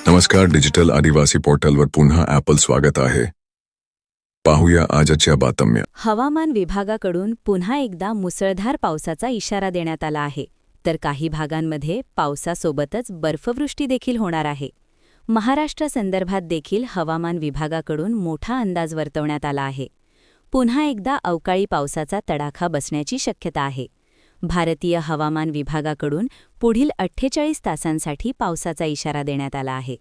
नमस्कार, डिजिटल आदिवासी पोर्टलवर पुन्हा ॲपल स्वागत आहे. पाहूया आजच्या बातम्या. हवामान विभागाकडून पुन्हा एकदा मुसळधार पावसाचा इशारा देण्यात आला आहे, तर काही भागांमध्ये पावसासोबतच बर्फवृष्टी देखील होणार आहे. महाराष्ट्रासंदर्भात देखील हवामान विभागाकडून मोठा अंदाज वर्तवण्यात आला आहे. पुन्हा एकदा अवकाळी पावसाचा तडाखा बसण्याची शक्यता आहे. भारतीय हवामान विभागाकडून पुढील 48 तासांसाठी पावसाचा इशारा देण्यात आला आहे.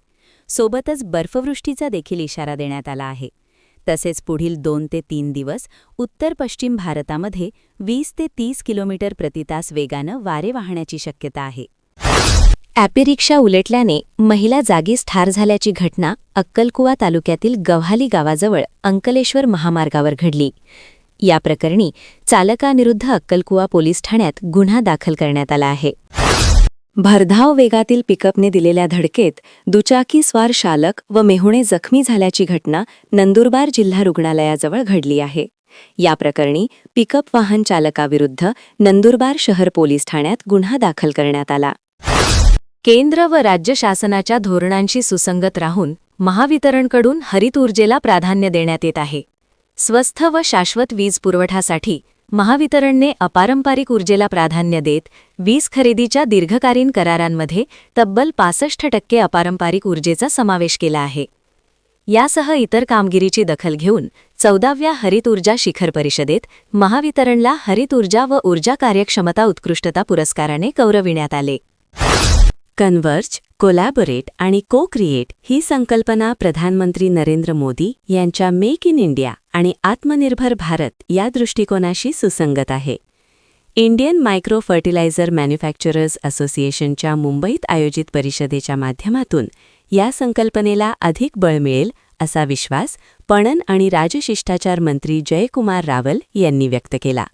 सोबतच बर्फवृष्टीचा देखील इशारा देण्यात आला आहे. तसेच पुढील 2 ते 3 दिवस उत्तर पश्चिम भारतामध्ये 20 ते 30 किलोमीटर प्रतितास वेगानं वारे वाहण्याची शक्यता आहे. ॲपेरिक्षा उलटल्याने महिला जागीच ठार झाल्याची घटना अक्कलकुवा तालुक्यातील गव्हाली गावाजवळ अंकलेश्वर महामार्गावर घडली. या प्रकरणी चालकाविरुद्ध अक्कलकुवा पोलीस ठाण्यात गुन्हा दाखल करण्यात आला आहे. भरधाव वेगातील पिकअपने दिलेल्या धडकेत दुचाकीस्वार चालक व मेहुणे जखमी झाल्याची घटना नंदुरबार जिल्हा रुग्णालयाजवळ घडली आहे. या प्रकरणी पिकअप वाहन चालकाविरुद्ध नंदुरबार शहर पोलीस ठाण्यात गुन्हा दाखल करण्यात आला. केंद्र व राज्य शासनाच्या धोरणांशी सुसंगत राहून महावितरणकडून हरित ऊर्जेला प्राधान्य देण्यात येत आहे. स्वस्थ व शाश्वत वीज पुरवठ्यासाठी महावितरणने अपारंपरिक ऊर्जेला प्राधान्य देत वीज खरेदीच्या दीर्घकालीन करारांमध्ये तब्बल 65% अपारंपरिक ऊर्जेचा समावेश केला आहे. यासह इतर कामगिरीची दखल घेऊन 14व्या हरित ऊर्जा शिखर परिषदेत महावितरणला हरित ऊर्जा व ऊर्जा कार्यक्षमता उत्कृष्टता पुरस्काराने गौरविण्यात आले. कन्व्हर्ज, कोलॅबोरेट आणि को क्रिएट ही संकल्पना प्रधानमंत्री नरेंद्र मोदी यांच्या मेक इन इंडिया आणि आत्मनिर्भर भारत या दृष्टिकोनाशी सुसंगत आहे. इंडियन मायक्रो फर्टिलायझर मॅन्युफॅक्चरर्स असोसिएशनच्या मुंबईत आयोजित परिषदेच्या माध्यमातून या संकल्पनेला अधिक बळ मिळेल असा विश्वास पणन आणि राजशिष्टाचार मंत्री जयकुमार रावल यांनी व्यक्त केला.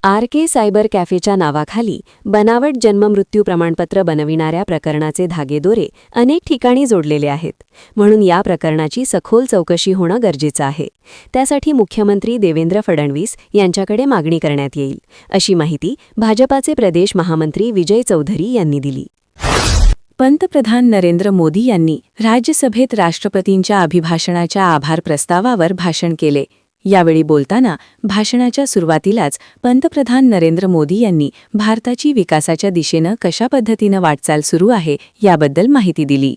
आर.के. सायबर कॅफेच्या नावाखाली बनावट जन्ममृत्यू प्रमाणपत्र बनविणाऱ्या प्रकरणाचे धागेदोरे अनेक ठिकाणी जोडलेले आहेत. म्हणून या प्रकरणाची सखोल चौकशी होणं गरजेचं आहे. त्यासाठी मुख्यमंत्री देवेंद्र फडणवीस यांच्याकडे मागणी करण्यात येईल, अशी माहिती भाजपाचे प्रदेश महामंत्री विजय चौधरी यांनी दिली. पंतप्रधान नरेंद्र मोदी यांनी राज्यसभेत राष्ट्रपतींच्या अभिभाषणाच्या आभार प्रस्तावावर भाषण केले. यावेळी बोलताना भाषणाच्या सुरुवातीलाच पंतप्रधान नरेंद्र मोदी यांनी भारताची विकासाच्या दिशेनं कशा पद्धतीनं वाटचाल सुरू आहे याबद्दल माहिती दिली.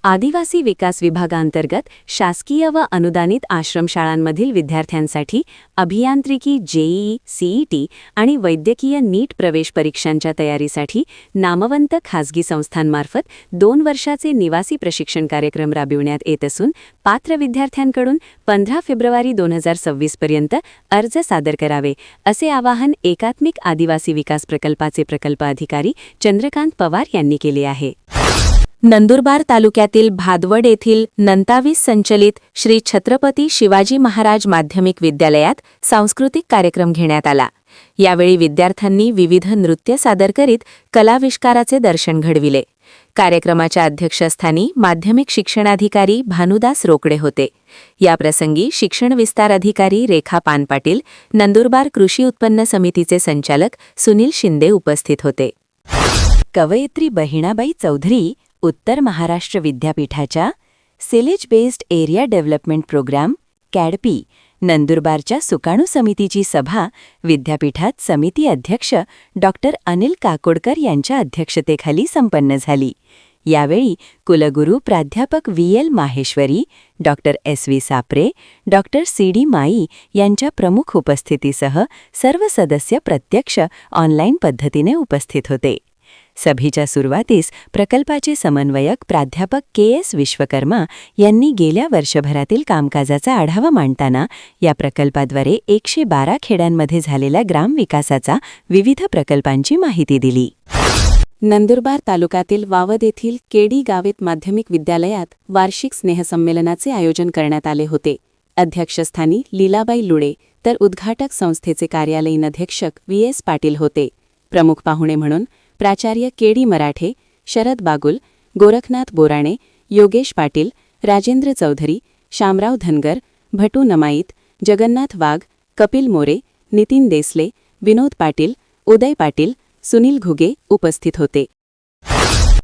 आदिवासी विकास विभागांतर्गत शासकीय व अनुदानित आश्रमशाळांमधील विद्यार्थ्यांसाठी अभियांत्रिकी, जेईई, सीईटी आणि वैद्यकीय नीट प्रवेश परीक्षांच्या तयारीसाठी नामवंत खासगी संस्थांमार्फत 2 वर्षाचे निवासी प्रशिक्षण कार्यक्रम राबविण्यात येत असून पात्र विद्यार्थ्यांकडून 15 फेब्रुवारी 2026 पर्यंत अर्ज सादर करावे, असे आवाहन एकात्मिक आदिवासी विकास प्रकल्पाचे प्रकल्प अधिकारी चंद्रकांत पवार यांनी केले आहे. नंदुरबार तालुक्यातील भादवड येथील नंतावीस संचलित श्री छत्रपती शिवाजी महाराज माध्यमिक विद्यालयात सांस्कृतिक कार्यक्रम घेण्यात आला. यावेळी विद्यार्थ्यांनी विविध नृत्य सादर करीत कलाविष्काराचे दर्शन घडविले. कार्यक्रमाच्या अध्यक्षस्थानी माध्यमिक शिक्षणाधिकारी भानुदास रोकडे होते. याप्रसंगी शिक्षण विस्तार अधिकारी रेखा पानपाटील, नंदुरबार कृषी उत्पन्न समितीचे संचालक सुनील शिंदे उपस्थित होते. कवयित्री बहिणाबाई चौधरी उत्तर महाराष्ट्र विद्यापीठाच्या सिलेज बेस्ड एरिया डेव्हलपमेंट प्रोग्राम कॅडपी नंदुरबारच्या सुकाणू समितीची सभा विद्यापीठात समिती अध्यक्ष डॉक्टर अनिल काकोडकर यांच्या अध्यक्षतेखाली संपन्न झाली. यावेळी कुलगुरू प्राध्यापक V L. Maheshwari, doctor S V. Sapre, doctor C D. Mai यांच्या प्रमुख उपस्थितीसह सर्व सदस्य प्रत्यक्ष ऑनलाईन पद्धतीने उपस्थित होते. सभेच्या सुरुवातीस प्रकल्पाचे समन्वयक प्राध्यापक के.एस. विश्वकर्मा यांनी गेल्या वर्षभरातील कामकाजाचा आढावा मांडताना या प्रकल्पाद्वारे 112 खेड्यांमध्ये झालेल्या ग्रामविकासाचा विविध प्रकल्पांची माहिती दिली. नंदुरबार तालुक्यातील वावद येथील केडी गावित माध्यमिक विद्यालयात वार्षिक स्नेहसंमेलनाचे आयोजन करण्यात आले होते. अध्यक्षस्थानी लीलाबाई लुडे तर उद्घाटक संस्थेचे कार्यालयीन अधीक्षक व्ही.एस. पाटील होते. प्रमुख पाहुणे म्हणून प्राचार्य के.डी. मराठे, शरद बागुल, गोरखनाथ बोराणे, योगेश पाटील, राजेंद्र चौधरी, शामराव धनगर, भटू नमाईत, जगन्नाथ वाघ, कपिल मोरे, नितीन देसले, विनोद पाटील, उदय पाटील, सुनील घुगे उपस्थित होते.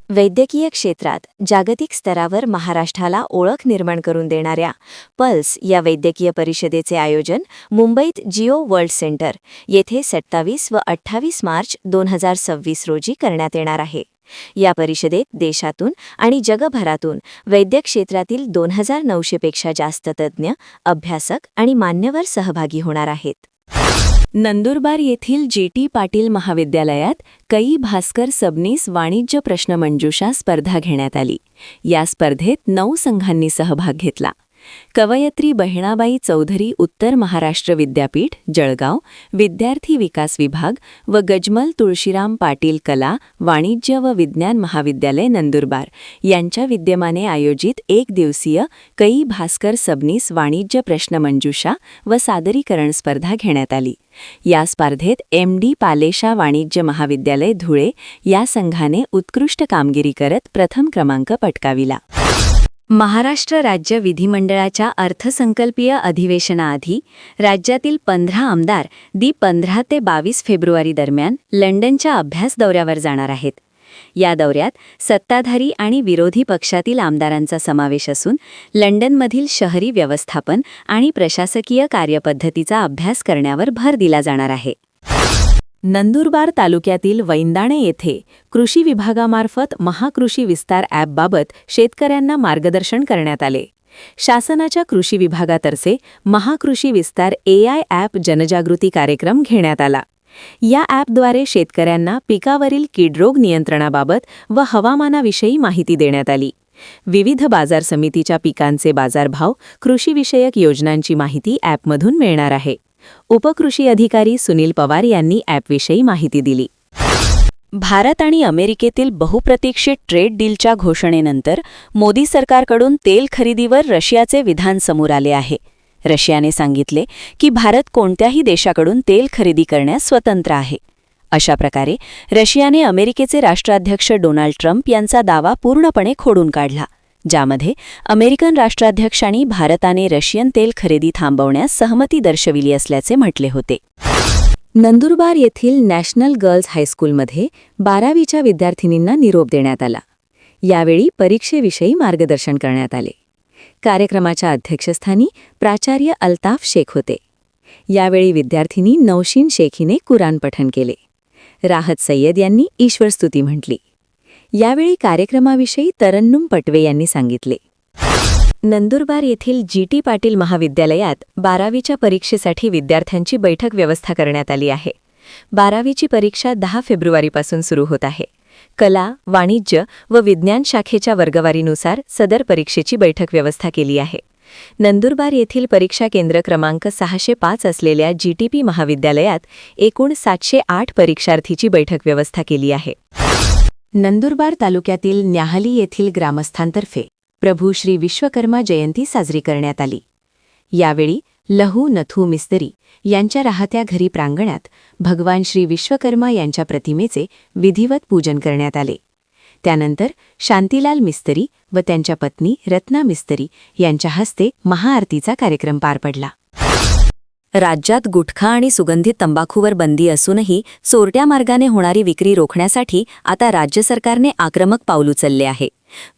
वैद्यकीय क्षेत्रात जागतिक स्तरावर महाराष्ट्राला ओळख निर्माण करून देणाऱ्या पल्स या वैद्यकीय परिषदेचे आयोजन मुंबईत जिओ वर्ल्ड सेंटर येथे 27 व 28 मार्च 2026 रोजी करण्यात येणार आहे. या परिषदेत देशातून आणि जगभरातून वैद्यक क्षेत्रातील 2900 पेक्षा जास्त तज्ज्ञ, अभ्यासक आणि मान्यवर सहभागी होणार आहेत. नंदुरबार येथील जी.टी. पाटील महाविद्यालयात कै भास्कर सबनीस वाणिज्य प्रश्नमंजुषा स्पर्धा घेण्यात आली. या स्पर्धेत 9 संघांनी सहभाग घेतला. कवयत्री बहिणाबाई चौधरी उत्तर महाराष्ट्र विद्यापीठ जळगाव, विद्यार्थी विकास विभाग व गजमल तुळशीराम पाटील कला, वाणिज्य व विज्ञान महाविद्यालय नंदुरबार यांच्या विद्यमाने आयोजित 1 दिवसीय कै भास्कर सबनीस वाणिज्य प्रश्नमंजुषा व सादरीकरण स्पर्धा घेण्यात आली. या स्पर्धेत एम.डी. पालेशा वाणिज्य महाविद्यालय धुळे या संघाने उत्कृष्ट कामगिरी करत प्रथम क्रमांक पटकाविला. महाराष्ट्र राज्य विधिमंडळाच्या अर्थसंकल्पीय अधिवेशनाआधी राज्यातील 15 आमदार 15 ते 22 फेब्रुवारी दरम्यान लंडनच्या अभ्यास दौऱ्यावर जाणार आहेत. या दौऱ्यात सत्ताधारी आणि विरोधी पक्षातील आमदारांचा समावेश असून लंडनमधील शहरी व्यवस्थापन आणि प्रशासकीय कार्यपद्धतीचा अभ्यास करण्यावर भर दिला जाणार आहे. नंदुरबार तालुक्यातील वैंदाणे येथे कृषी विभागामार्फत महाकृषी विस्तार ॲपबाबत शेतकऱ्यांना मार्गदर्शन करण्यात आले. शासनाच्या कृषी विभागातर्फे महाकृषी विस्तार AI ॲप जनजागृती कार्यक्रम घेण्यात आला. या ॲपद्वारे शेतकऱ्यांना पिकावरील कीडरोग नियंत्रणाबाबत व हवामानाविषयी माहिती देण्यात आली. विविध बाजार समितीच्या पिकांचे बाजारभाव, कृषीविषयक योजनांची माहिती ॲपमधून मिळणार आहे. उपकृषी अधिकारी सुनील पवार यांनी ॲपविषयी माहिती दिली. भारत आणि अमेरिकेतील बहुप्रतीक्षित ट्रेड डीलच्या घोषणेनंतर मोदी सरकारकडून तेल खरेदीवर रशियाचे विधान समोर आले आहे. रशियाने सांगितले की भारत कोणत्याही देशाकडून तेल खरेदी करण्यास स्वतंत्र आहे. अशा प्रकारे रशियाने अमेरिकेचे राष्ट्राध्यक्ष डोनाल्ड ट्रम्प यांचा दावा पूर्णपणे खोडून काढला, ज्यामध्ये अमेरिकन राष्ट्राध्यक्षांनी भारताने रशियन तेल खरेदी थांबवण्यास सहमती दर्शविली असल्याचे म्हटले होते. नंदुरबार येथील नॅशनल गर्ल्स हायस्कूलमध्ये 12वीच्या विद्यार्थिनींना निरोप देण्यात आला. यावेळी परीक्षेविषयी मार्गदर्शन करण्यात आले. कार्यक्रमाच्या अध्यक्षस्थानी प्राचार्य अल्ताफ शेख होते. यावेळी विद्यार्थिनी नौशीन शेख हिने कुराण पठण केले. राहत सय्यद यांनी ईश्वरस्तुती म्हटली. यावेळी कार्यक्रमाविषयी तरन्नुम पटवे यांनी सांगितले. नंदुरबार येथील जी.टी. पाटील महाविद्यालयात 12वीच्या परीक्षेसाठी विद्यार्थ्यांची बैठक व्यवस्था करण्यात आली आहे. 12वीची परीक्षा 10 फेब्रुवारीपासून सुरू होत आहे. कला, वाणिज्य व विज्ञान शाखेच्या वर्गवारीनुसार सदर परीक्षेची बैठक व्यवस्था केली आहे. नंदुरबार येथील परीक्षा केंद्र क्रमांक 605 असलेल्या जी.टी.पी. महाविद्यालयात एकूण 708 परीक्षार्थीची बैठक व्यवस्था केली आहे. नंदुरबार तालुक्यातील न्याहली येथील ग्रामस्थांतर्फे प्रभू श्री विश्वकर्मा जयंती साजरी करण्यात आली. यावेळी लहू नथू मिस्त्री यांच्या राहत्या घरी प्रांगणात भगवान श्री विश्वकर्मा यांच्या प्रतिमेचे विधिवत पूजन करण्यात आले. त्यानंतर शांतीलाल मिस्त्री व त्यांच्या पत्नी रत्ना मिस्त्री यांच्या हस्ते महाआरतीचा कार्यक्रम पार पडला. राज्यात गुटखा आणि सुगंधित तंबाखूवर बंदी असूनही चोरट्या मार्गाने होणारी विक्री रोखण्यासाठी आता राज्य सरकारने आक्रमक पाऊल उचलले आहे.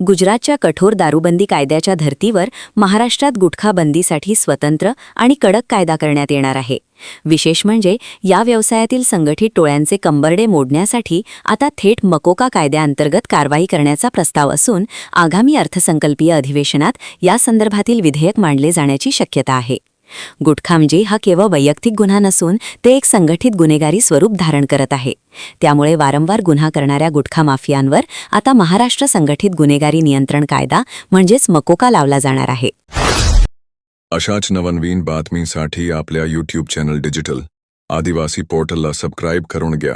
गुजरातच्या कठोर दारूबंदी कायद्याच्या धर्तीवर महाराष्ट्रात गुटखा बंदीसाठी स्वतंत्र आणि कडक कायदा करण्यात येणार आहे. विशेष म्हणजे या व्यवसायातील संघटित टोळ्यांचे कंबरडे मोडण्यासाठी आता थेट मकोका कायद्याअंतर्गत कारवाई करण्याचा प्रस्ताव असून आगामी अर्थसंकल्पीय अधिवेशनात या संदर्भातील विधेयक मांडले जाण्याची शक्यता आहे. गुटखा म्हणजे हा केवळ वैयक्तिक गुन्हा नसून ते एक संघटित गुन्हेगारी स्वरूप धारण करत आहे. त्यामुळे वारंवार गुन्हा करणाऱ्या गुटखा माफियांवर आता महाराष्ट्र संघटित गुन्हेगारी नियंत्रण कायदा म्हणजेच मकोका लावला जाणार आहे. अशाच नवनवीन बातमीसाठी आपल्या YouTube चॅनल डिजिटल आदिवासी पोर्टलला सबस्क्राईब करून घ्या.